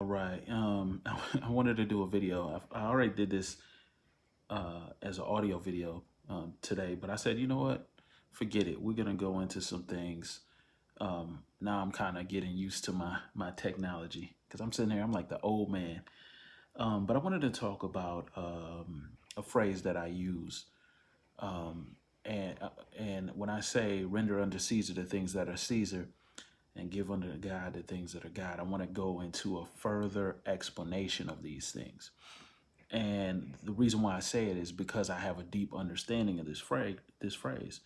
All right. I wanted to do a video. I already did this as an audio video today, but I said, you know what? Forget it. We're gonna go into some things. Now I'm kind of getting used to my technology because I'm sitting here. I'm like the old man. But I wanted to talk about a phrase that I use. Um, and when I say render unto Caesar the things that are Caesar, and give unto God the things that are God, I want to go into a further explanation of these things. And the reason why I say it is because I have a deep understanding of this phrase.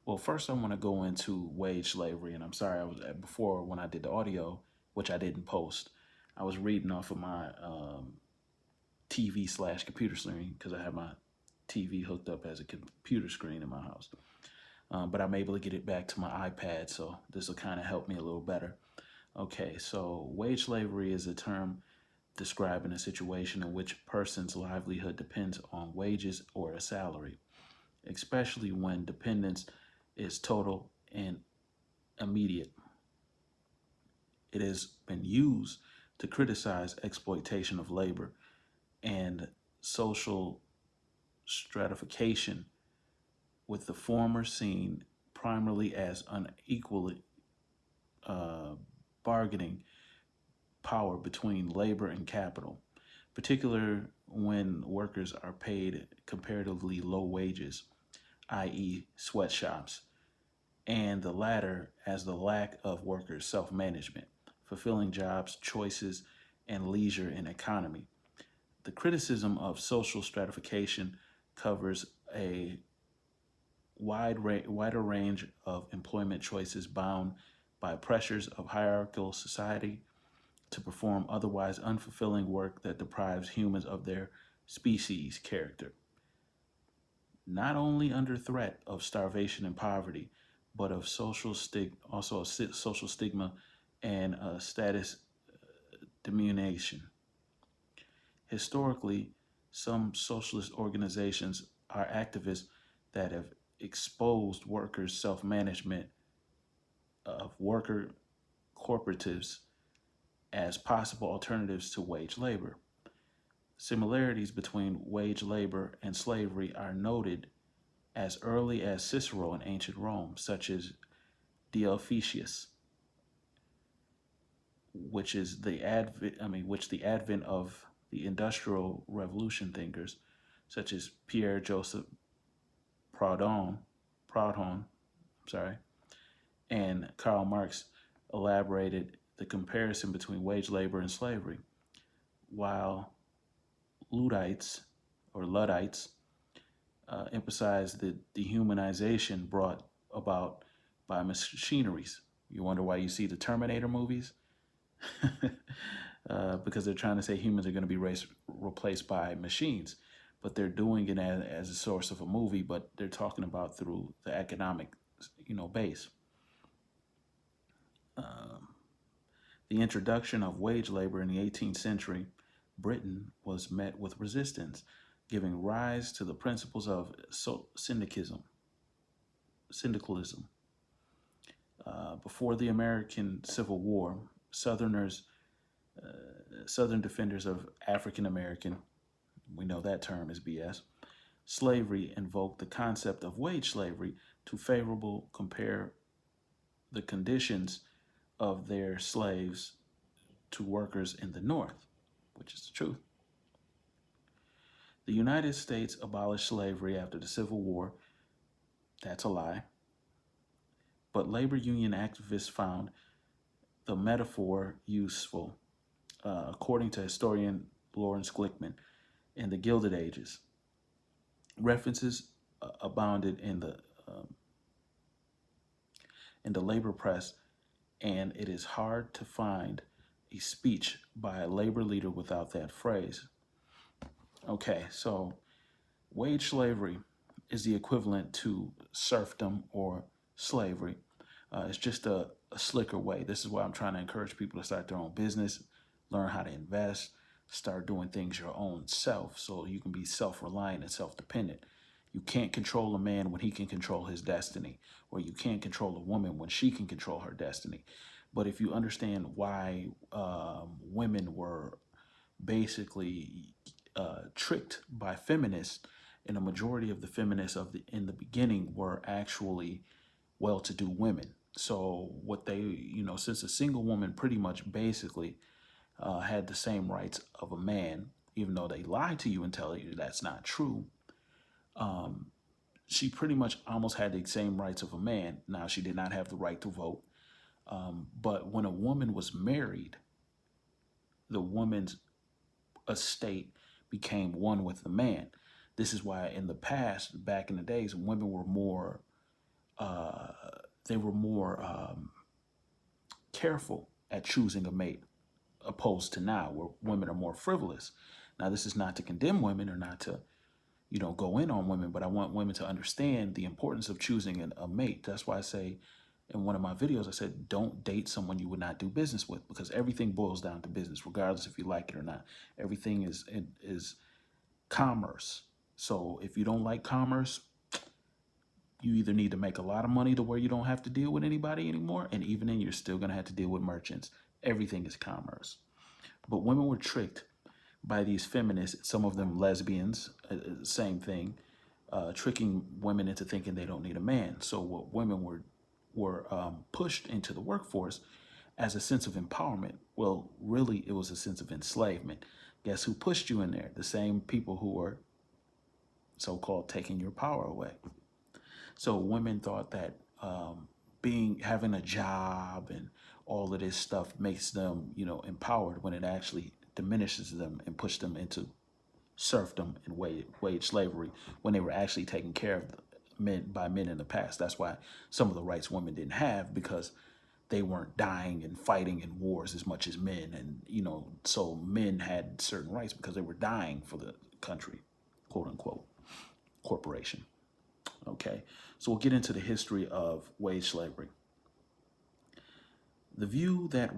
Well, first I want to go into wage slavery, and I'm sorry I was before when I did the audio, which I didn't post. I was reading off of my TV/computer screen because I have my TV hooked up as a computer screen in my house. But I'm able to get it back to my iPad, so this will kind of help me a little better. Okay, so wage slavery is a term describing a situation in which a person's livelihood depends on wages or a salary, especially when dependence is total and immediate. It has been used to criticize exploitation of labor and social stratification, with the former seen primarily as unequally uh, bargaining power between labor and capital, particularly when workers are paid comparatively low wages, i.e., sweatshops, and the latter as the lack of workers' self management, fulfilling jobs, choices, and leisure in economy. The criticism of social stratification covers a wider range of employment choices bound by pressures of hierarchical society to perform otherwise unfulfilling work that deprives humans of their species character, not only under threat of starvation and poverty, but of also a social stigma and status diminution. Historically, some socialist organizations are activists that have exposed workers' self-management of worker cooperatives as possible alternatives to wage labor. Similarities between wage labor and slavery are noted as early as Cicero in ancient Rome, such as De Officiis, which is which the advent of the Industrial Revolution thinkers, such as Pierre Joseph Proudhon, sorry, and Karl Marx elaborated the comparison between wage labor and slavery, while Luddites emphasize the dehumanization brought about by machineries. You wonder why you see the Terminator movies? Because they're trying to say humans are going to be replaced by machines, but they're doing it as a source of a movie, but they're talking about through the economic, base. Um, the introduction of wage labor in the 18th century Britain was met with resistance, giving rise to the principles of syndicalism. Before the American Civil War, Southerners, uh, Southern defenders of African American, we know that term is BS, slavery invoked the concept of wage slavery to favorable compare the conditions of their slaves to workers in the North, which is the truth. The United States abolished slavery after the Civil War. That's a lie. But labor union activists found the metaphor useful, according to historian Lawrence Glickman, in the Gilded Ages. References abounded um, in the labor press, and it is hard to find a speech by a labor leader without that phrase. Okay, so wage slavery is the equivalent to serfdom or slavery. It's just a slicker way. This is why I'm trying to encourage people to start their own business, learn how to invest, start doing things your own self so you can be self-reliant and self-dependent. You can't control a man when he can control his destiny, or you can't control a woman when she can control her destiny. But if you understand why women were basically tricked by feminists, and a majority of the feminists in the beginning were actually well-to-do women. So what they, since a single woman pretty much basically had the same rights of a man, even though they lie to you and tell you that's not true, she pretty much almost had the same rights of a man. Now, she did not have the right to vote, but when a woman was married, the woman's estate became one with the man. This is why in the past, back in the days, women were more uh, they were more careful at choosing a mate, opposed to now, where women are more frivolous. Now, this is not to condemn women or not to, go in on women, but I want women to understand the importance of choosing a mate. That's why I say in one of my videos, I said, don't date someone you would not do business with, because everything boils down to business, regardless if you like it or not. Everything is commerce. So if you don't like commerce, you either need to make a lot of money to where you don't have to deal with anybody anymore, and even then, you're still going to have to deal with merchants. Everything is commerce. But women were tricked by these feminists, some of them lesbians, same thing, tricking women into thinking they don't need a man. So what women were pushed into the workforce as a sense of empowerment. Well, really, it was a sense of enslavement. Guess who pushed you in there? The same people who were so-called taking your power away. So women thought that having a job and all of this stuff makes them, empowered, when it actually diminishes them and pushes them into serfdom and wage slavery, when they were actually taken care of men in the past. That's why some of the rights women didn't have, because they weren't dying and fighting in wars as much as men. And, so men had certain rights because they were dying for the country, quote unquote, corporation. Okay, so we'll get into the history of wage slavery. The view that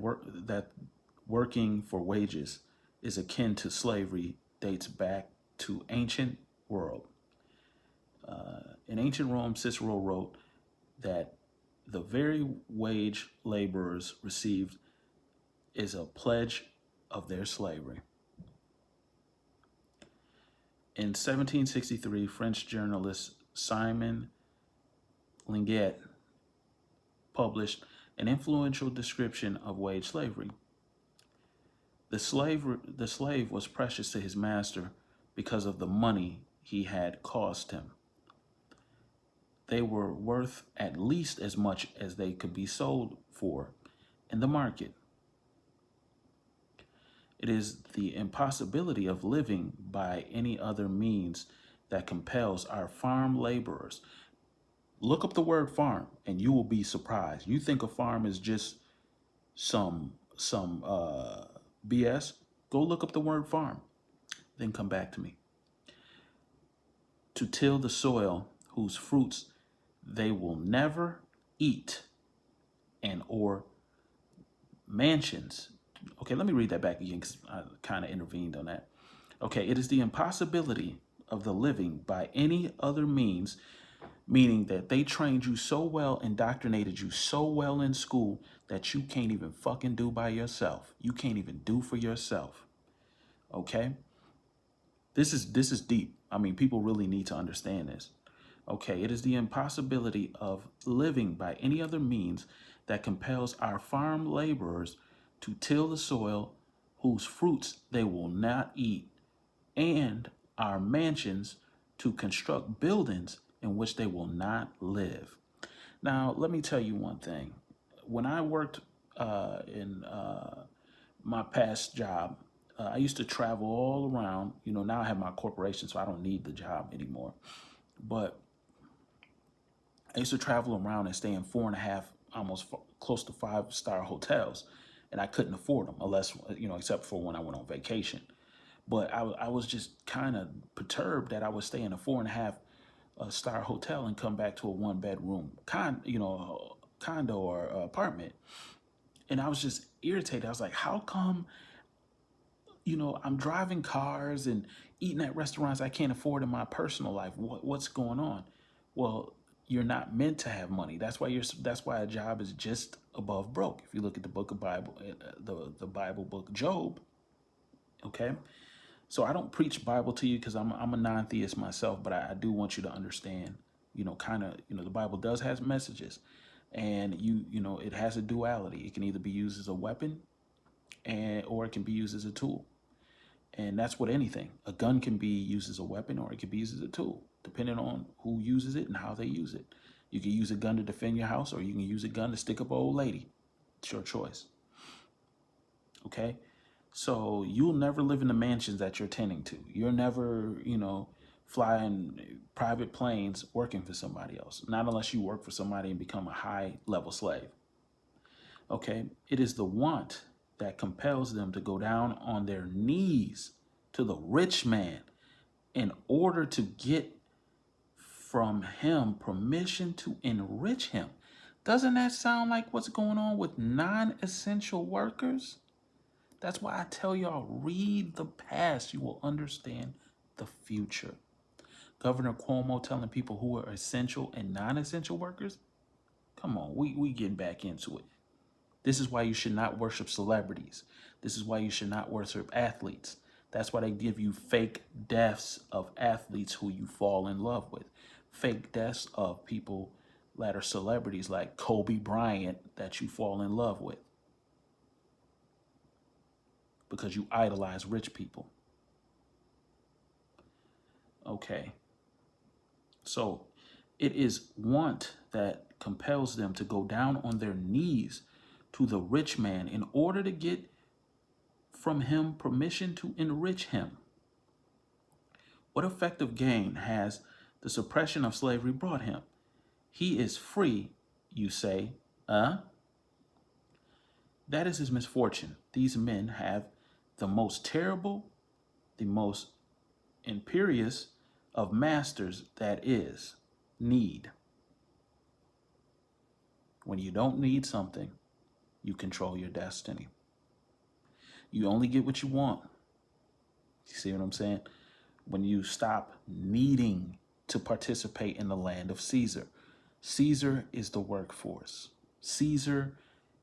working for wages is akin to slavery dates back to ancient world. In ancient Rome, Cicero wrote that the very wage laborers received is a pledge of their slavery. In 1763, French journalist Simon Linguet published an influential description of wage slavery. The slave was precious to his master because of the money he had cost him. They were worth at least as much as they could be sold for in the market. It is the impossibility of living by any other means that compels our farm laborers. Look up the word farm and you will be surprised. You think a farm is just some BS? Go look up the word farm, then come back to me. To till the soil whose fruits they will never eat, and or mansions. Okay, let me read that back again because I kind of intervened on that. Okay, it is the impossibility of the living by any other means, meaning that they trained you so well, indoctrinated you so well in school that you can't even fucking do by yourself. You can't even do for yourself. Okay? This is deep. I mean, people really need to understand this. Okay, it is the impossibility of living by any other means that compels our farm laborers to till the soil whose fruits they will not eat, and our mansions to construct buildings in which they will not live. Now, let me tell you one thing. When I worked in my past job, I used to travel all around. Now I have my corporation, so I don't need the job anymore. But I used to travel around and stay in 4.5, almost close to 5-star hotels, and I couldn't afford them unless, except for when I went on vacation. But I was just kind of perturbed that I would stay in a 4.5 star hotel and come back to a 1-bedroom condo or apartment. And I was just irritated. I was like, how come, I'm driving cars and eating at restaurants I can't afford in my personal life? What's going on? Well, you're not meant to have money. That's why a job is just above broke. If you look at the book of Bible, the Bible book Job, okay? So I don't preach Bible to you because I'm a non-theist myself, but I do want you to understand, kind of, the Bible does have messages, and it has a duality. It can either be used as a weapon or it can be used as a tool. And that's what anything. A gun can be used as a weapon or it can be used as a tool, depending on who uses it and how they use it. You can use a gun to defend your house, or you can use a gun to stick up an old lady. It's your choice. Okay? So you'll never live in the mansions that you're tending to. You'll never, flying private planes working for somebody else. Not unless you work for somebody and become a high level slave. Okay? It is the want that compels them to go down on their knees to the rich man in order to get from him permission to enrich him. Doesn't that sound like what's going on with non-essential workers? That's why I tell y'all, read the past. You will understand the future. Governor Cuomo telling people who are essential and non-essential workers, come on, we getting back into it. This is why you should not worship celebrities. This is why you should not worship athletes. That's why they give you fake deaths of athletes who you fall in love with. Fake deaths of people that are celebrities like Kobe Bryant that you fall in love with. Because you idolize rich people. Okay. So it is want that compels them to go down on their knees to the rich man in order to get from him permission to enrich him. What effective gain has the suppression of slavery brought him? He is free, you say, That is his misfortune. These men have the most terrible, the most imperious of masters, that is, need. When you don't need something, you control your destiny. You only get what you want. You see what I'm saying? When you stop needing to participate in the land of Caesar. Caesar is the workforce. Caesar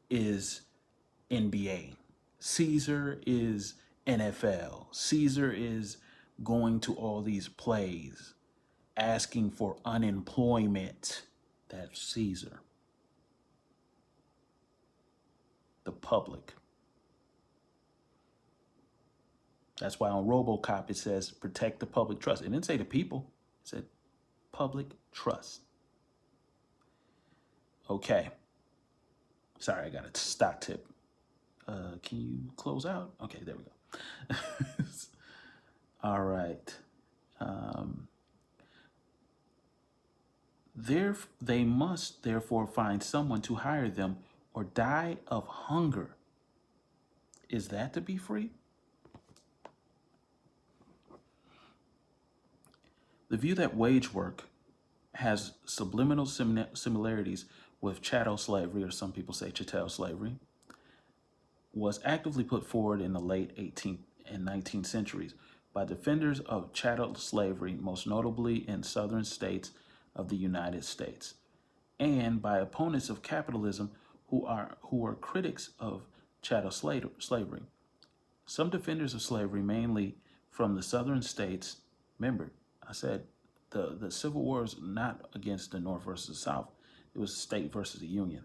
is NBA. Caesar is NFL. Caesar is going to all these plays, asking for unemployment. That's Caesar. The public. That's why on RoboCop it says protect the public trust. It didn't say the people. It said public trust. Okay. Sorry, I got a stock tip. Can you close out? Okay, there we go. All right. They must therefore find someone to hire them or die of hunger. Is that to be free? The view that wage work has subliminal similarities with chattel slavery, or some people say chattel slavery, was actively put forward in the late 18th and 19th centuries by defenders of chattel slavery, most notably in southern states of the United States, and by opponents of capitalism who are critics of chattel slavery. Some defenders of slavery, mainly from the southern states, remember, I said the Civil War is not against the North versus the South. It was state versus the Union.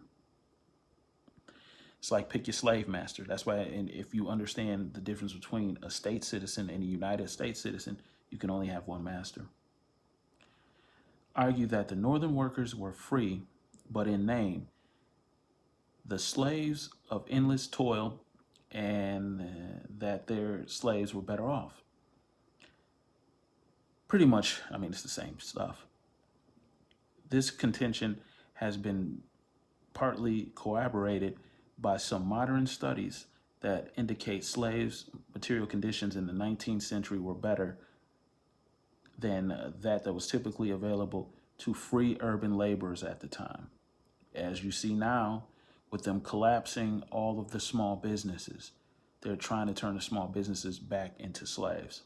It's like pick your slave master. That's why, and if you understand the difference between a state citizen and a United States citizen, you can only have one master. Argue that the northern workers were free, but in name. The slaves of endless toil, and that their slaves were better off. Pretty much, I mean, it's the same stuff. This contention has been partly corroborated by some modern studies that indicate slaves' material conditions in the 19th century were better than that was typically available to free urban laborers at the time. As you see now, with them collapsing all of the small businesses, they're trying to turn the small businesses back into slaves,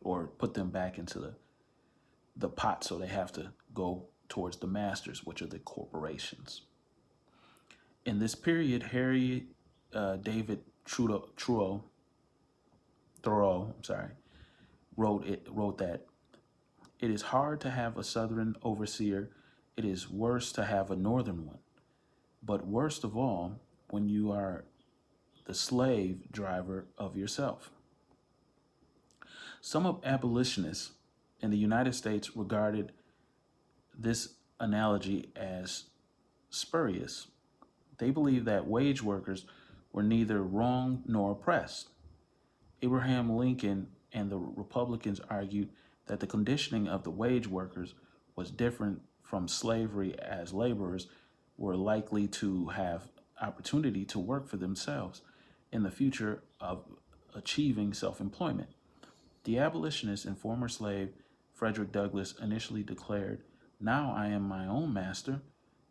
or put them back into the pot, so they have to go towards the masters, which are the corporations. In this period, Harry David Thoreau, wrote that it is hard to have a southern overseer. It is worse to have a northern one. But worst of all, when you are the slave driver of yourself. Some of abolitionists in the United States regarded this analogy as spurious. They believed that wage workers were neither wrong nor oppressed. Abraham Lincoln and the Republicans argued that the conditioning of the wage workers was different from slavery, as laborers were likely to have opportunity to work for themselves in the future of achieving self-employment. The abolitionist and former slave Frederick Douglass initially declared, "Now I am my own master,"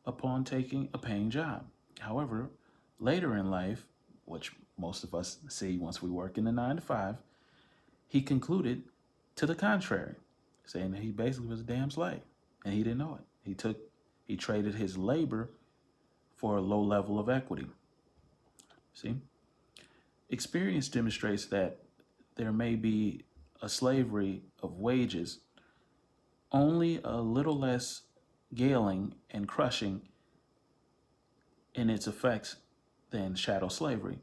upon taking a paying job. However, later in life, which most of us see once we work in the 9 to 5, he concluded to the contrary, saying that he basically was a damn slave and he didn't know it. He traded his labor for a low level of equity. See? Experience demonstrates that there may be a slavery of wages, only a little less galling and crushing in its effects than chattel slavery,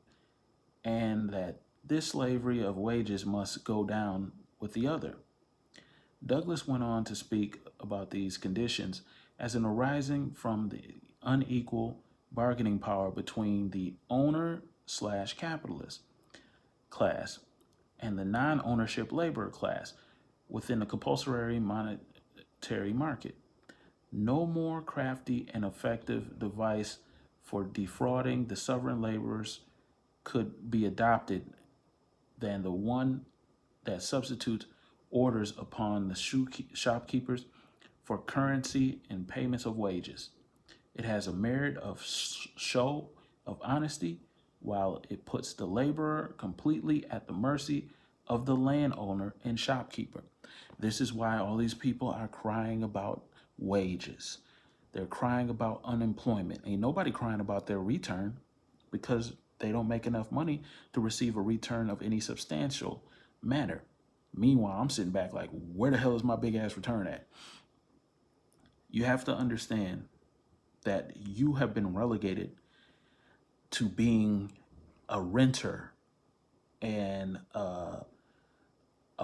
and that this slavery of wages must go down with the other. Douglass went on to speak about these conditions as an arising from the unequal bargaining power between the owner/capitalist class and the non-ownership labor class within the compulsory monetary market. No more crafty and effective device for defrauding the sovereign laborers could be adopted than the one that substitutes orders upon the shopkeepers for currency in payments of wages. It has a merit of show of honesty, while it puts the laborer completely at the mercy of the landowner and shopkeeper. This is why all these people are crying about wages. They're crying about unemployment. Ain't nobody crying about their return because they don't make enough money to receive a return of any substantial matter. Meanwhile, I'm sitting back like, where the hell is my big ass return at? You have to understand that you have been relegated to being a renter and a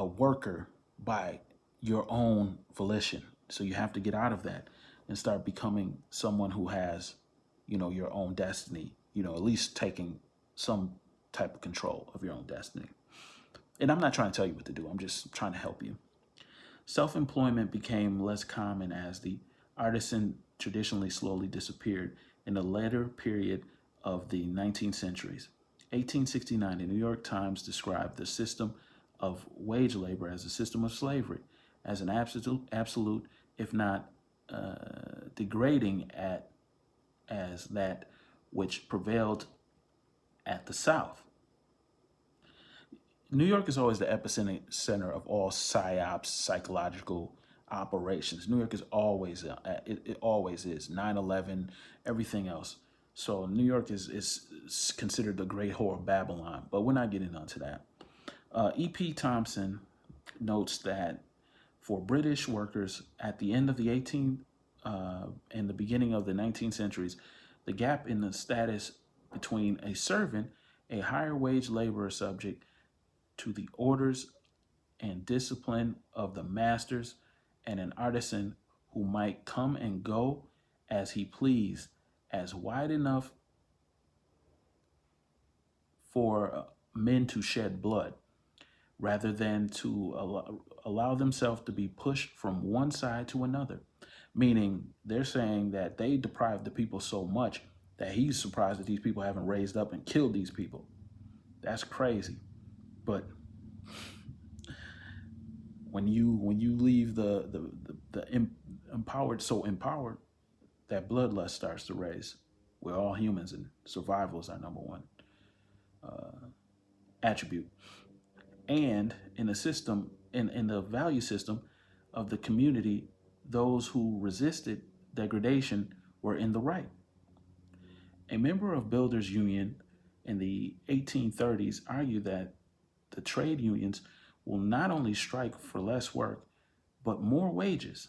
worker by your own volition. So you have to get out of that and start becoming someone who has, your own destiny, at least taking some type of control of your own destiny. And I'm not trying to tell you what to do. I'm just trying to help you. Self-employment became less common as the artisan traditionally slowly disappeared in the later period of the 19th centuries. 1869, the New York Times described the system of wage labor as a system of slavery, as an absolute, if not degrading as that which prevailed at the South. New York is always the epicenter of all psyops, psychological operations. New York is always, it always is. 9/11, everything else. So New York is considered the great whore of Babylon, but we're not getting onto that. E.P. Thompson notes that for British workers at the end of the 18th and the beginning of the 19th centuries, the gap in the status between a servant, a higher wage laborer subject to the orders and discipline of the masters, and an artisan who might come and go as he pleased, as wide enough for men to shed blood, rather than to allow themselves to be pushed from one side to another. Meaning, they're saying that they deprived the people so much that he's surprised that these people haven't raised up and killed these people. That's crazy. But when you leave the empowered so empowered, that bloodlust starts to raise. We're all humans, and survival is our number one attribute. And in the system, in the value system of the community, those who resisted degradation were in the right. A member of Builders Union in the 1830s argued that the trade unions will not only strike for less work, but more wages,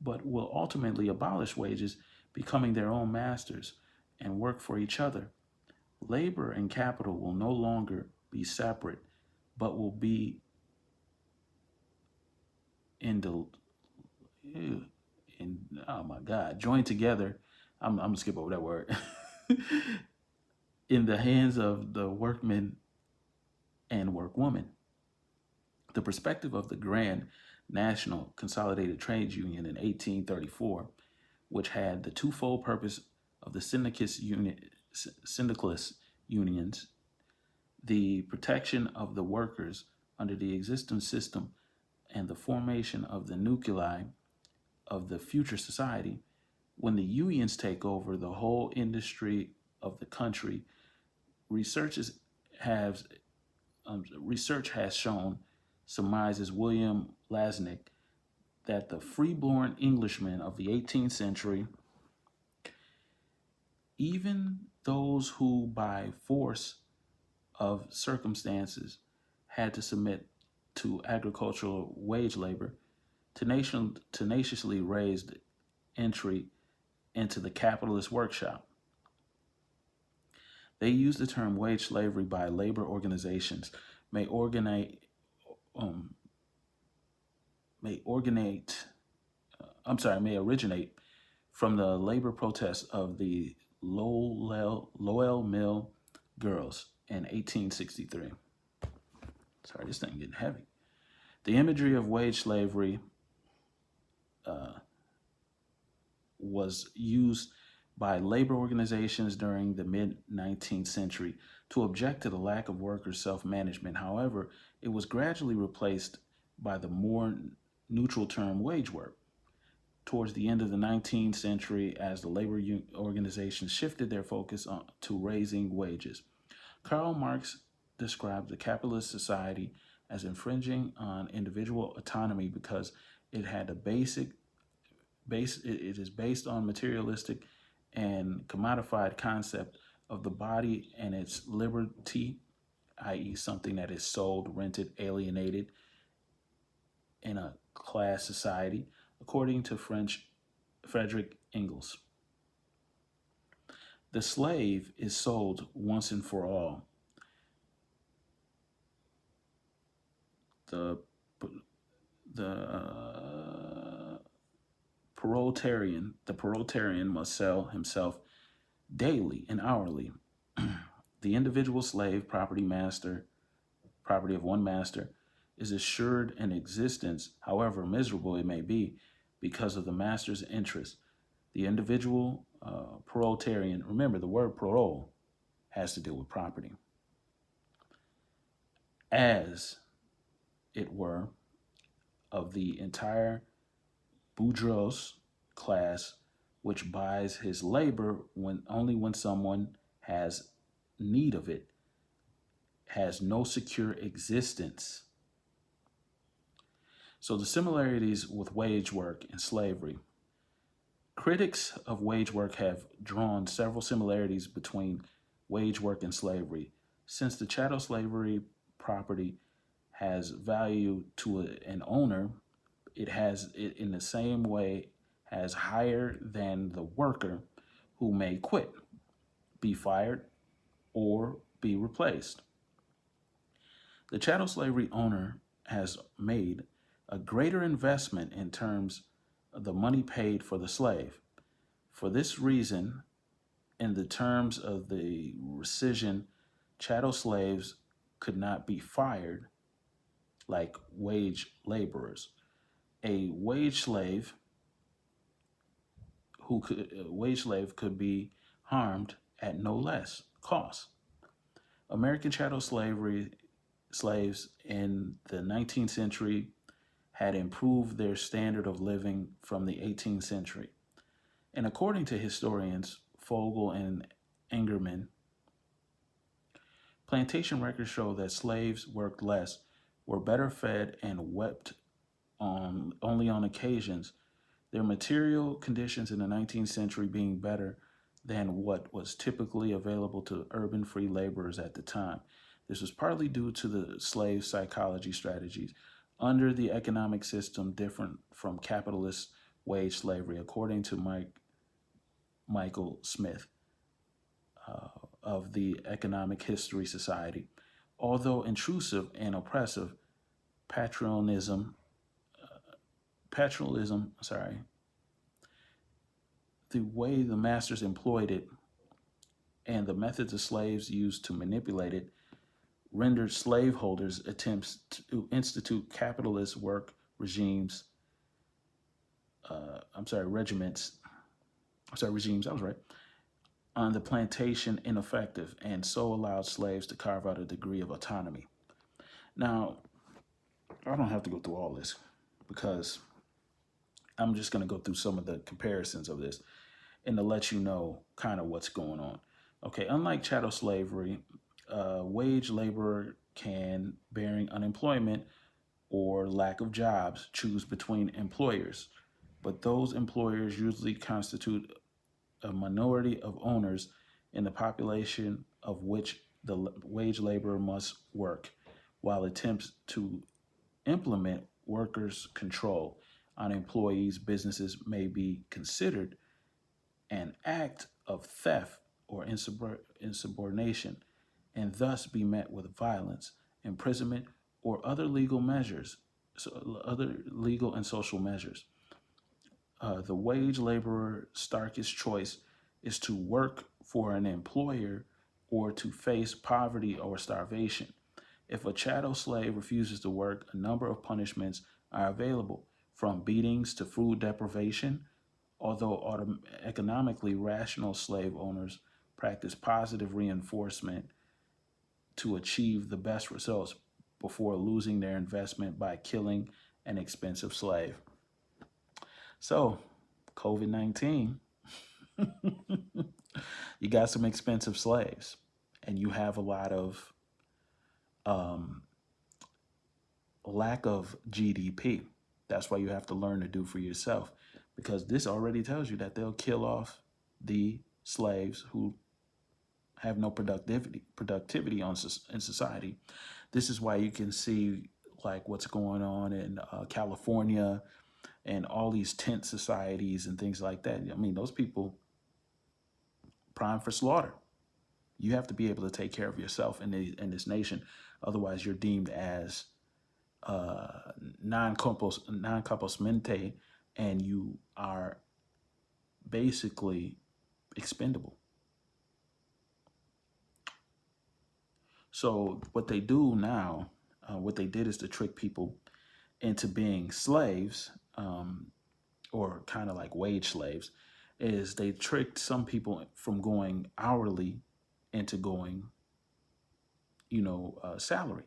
but will ultimately abolish wages, becoming their own masters and work for each other. Labor and capital will no longer be separate, but will be in the in oh my God, joined together. I'm gonna skip over that word. In the hands of the workmen and workwoman. The perspective of the Grand National Consolidated Trades Union in 1834, which had the twofold purpose of the syndicalist unions, the protection of the workers under the existing system, and the formation of the nuclei of the future society. When the unions take over the whole industry of the country, researches have research has shown, surmises William Lasnik, that the freeborn Englishmen of the 18th century, even those who by force of circumstances had to submit to agricultural wage labor, tenaciously raised entry into the capitalist workshop. They use the term wage slavery by labor organizations may organize um, may originate may originate from the labor protests of the Lowell Mill girls in 1863. Sorry, this thing getting heavy. The imagery of wage slavery was used by labor organizations during the mid-19th century to object to the lack of workers' self-management. However, it was gradually replaced by the more neutral term wage work. Towards the end of the 19th century, as the labor organizations shifted their focus to raising wages, Karl Marx described the capitalist society as infringing on individual autonomy because it had a it is based on materialistic and commodified concept of the body and its liberty, i.e., something that is sold, rented, alienated in a class society, according to Frederick Engels. The slave is sold once and for all. The proletarian must sell himself daily and hourly. The individual slave, property of one master, is assured an existence, however miserable it may be, because of the master's interest. The individual proletarian, remember the word parole has to do with property, as it were, of the entire bourgeois class, which buys his labor when someone has need of it, has no secure existence. So the similarities with wage work and slavery. Critics of wage work have drawn several similarities between wage work and slavery. Since the chattel slavery property has value to an owner, it in the same way has higher than the worker, who may quit, be fired, or be replaced. The chattel slavery owner has made a greater investment in terms of the money paid for the slave. For this reason, in the terms of the rescission, chattel slaves could not be fired like wage laborers. A wage slave could be harmed at no less cost. American chattel slaves in the 19th century had improved their standard of living from the 18th century. And according to historians Fogel and Engerman, plantation records show that slaves worked less, were better fed, and wept only on occasions, their material conditions in the 19th century being better than what was typically available to urban free laborers at the time. This was partly due to the slave psychology strategies under the economic system different from capitalist wage slavery, according to Michael Smith of the Economic History Society. Although intrusive and oppressive, patronalism, paternalism, the way the masters employed it and the methods the slaves used to manipulate it rendered slaveholders' attempts to institute capitalist work regimes, regimes, I was right, on the plantation ineffective and so allowed slaves to carve out a degree of autonomy. Now, I don't have to go through all this because I'm just going to go through some of the comparisons of this and to let you know kind of what's going on. Okay, unlike chattel slavery, wage laborer can, bearing unemployment or lack of jobs, choose between employers, but those employers usually constitute a minority of owners in the population of which the wage laborer must work, while attempts to implement workers' control on employees' businesses may be considered an act of theft or insubordination and thus be met with violence, imprisonment, or other legal measures, other legal and social measures. The wage laborer starkest choice is to work for an employer or to face poverty or starvation. If a chattel slave refuses to work, a number of punishments are available, from beatings to food deprivation, although economically rational slave owners practice positive reinforcement to achieve the best results before losing their investment by killing an expensive slave. So, COVID-19, you got some expensive slaves, and you have a lot of lack of GDP. That's why you have to learn to do for yourself, because this already tells you that they'll kill off the slaves who have no productivity in society. This is why you can see like what's going on in California and all these tent societies and things like that. I mean, those people prime for slaughter. You have to be able to take care of yourself in this nation. Otherwise, you're deemed as non compos mente, and you are basically expendable. So what they do now, what they did is to trick people into being slaves, or kind of like wage slaves, is they tricked some people from going hourly into going, salary.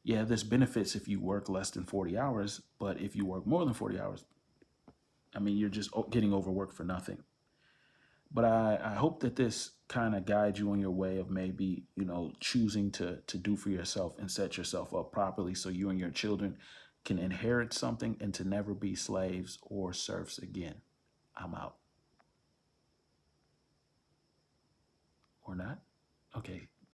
Yeah, there's benefits if you work less than 40 hours, but if you work more than 40 hours, I mean, you're just getting overworked for nothing. But I hope that this kind of guides you on your way of maybe, choosing to do for yourself and set yourself up properly so you and your children can inherit something and to never be slaves or serfs again. I'm out. Or not? Okay.